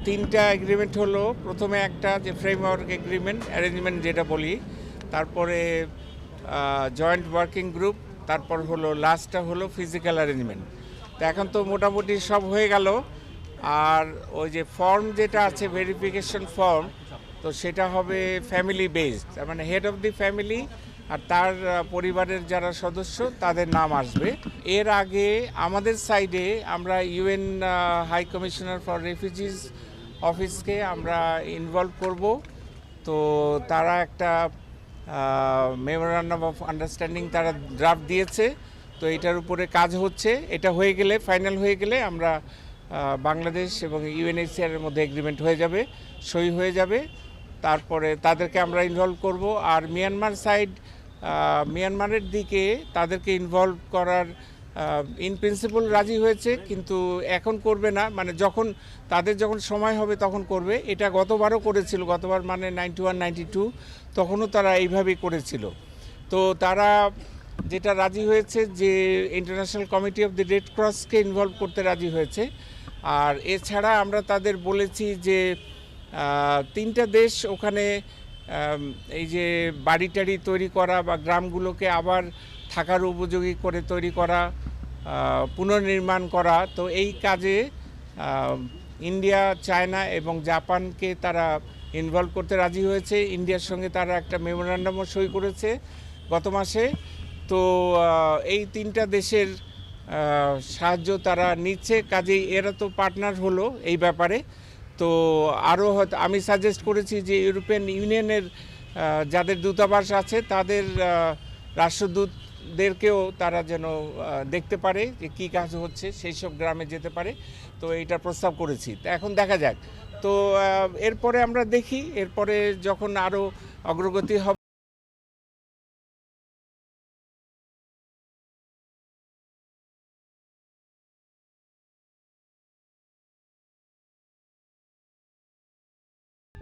তিনটা এগ্রিমেন্ট হলো। প্রথমে একটা যে ফ্রেমওয়ার্ক এগ্রিমেন্ট অ্যারেঞ্জমেন্ট যেটা বলি, তারপরে জয়েন্ট ওয়ার্কিং গ্রুপ, তারপর হলো লাস্টটা হলো ফিজিক্যাল অ্যারেঞ্জমেন্ট। তো এখন তো মোটামুটি সব হয়ে গেল। আর ওই যে ফর্ম যেটা আছে ভেরিফিকেশন ফর্ম, তো সেটা হবে ফ্যামিলি বেসড, মানে হেড অফ দি ফ্যামিলি আর তার পরিবারের যারা সদস্য তাদের নাম আসবে। এর আগে আমাদের সাইডে আমরা ইউএন হাই কমিশনার ফর রেফিউজিজ অফিসকে আমরা ইনভলভ করব। তো তারা একটা মেমোরান্ডাম অফ আন্ডারস্ট্যান্ডিং তারা ড্রাফট দিয়েছে। তো এটার উপরে কাজ হচ্ছে। এটা হয়ে গেলে, ফাইনাল হয়ে গেলে আমরা বাংলাদেশ এবং ইউএনএইচসিআরের মধ্যে এগ্রিমেন্ট হয়ে যাবে, সই হয়ে যাবে। তারপরে তাদেরকে আমরা ইনভলভ করব। আর মিয়ানমার সাইড, মিয়ানমারের দিকে তাদেরকে ইনভলভ করার ইন প্রিন্সিপাল রাজি হয়েছে, কিন্তু এখন করবে না, মানে তাদের যখন সময় হবে তখন করবে। এটা গতবারও করেছিল, গতবার মানে 91-92, তখনও তারা এইভাবেই করেছিল। তো তারা যেটা রাজি হয়েছে যে international committee of the red ক্রসকে ইনভলভ করতে রাজি হয়েছে। আর এছাড়া আমরা তাদের বলেছি যে তিনটা দেশ ওখানে এই যে বাড়ি টাড়ি তৈরি করা বা গ্রামগুলোকে আবার থাকার উপযোগী করে তৈরি করা, পুনর্নির্মাণ করা, তো এই কাজে ইন্ডিয়া, চায়না এবং জাপানকে তারা ইনভলভ করতে রাজি হয়েছে। ইন্ডিয়ার সঙ্গে তারা একটা মেমোরান্ডামও সই করেছে গত মাসে। তো এই তিনটা দেশের সাহায্য তারা নিচ্ছে, কাজেই এরা তো পার্টনার হলো এই ব্যাপারে। তো আরও হয়তো আমি সাজেস্ট করেছি যে ইউরোপিয়ান ইউনিয়নের যাদের দূতাবাস আছে তাদের রাষ্ট্রদূতদেরকেও তারা যেন দেখতে পারে যে কী কাজ হচ্ছে, সেই সব গ্রামে যেতে পারে। তো এইটা প্রস্তাব করেছি। তো এখন দেখা যাক। তো এরপরে আমরা দেখি, এরপরে যখন আরও অগ্রগতি হবে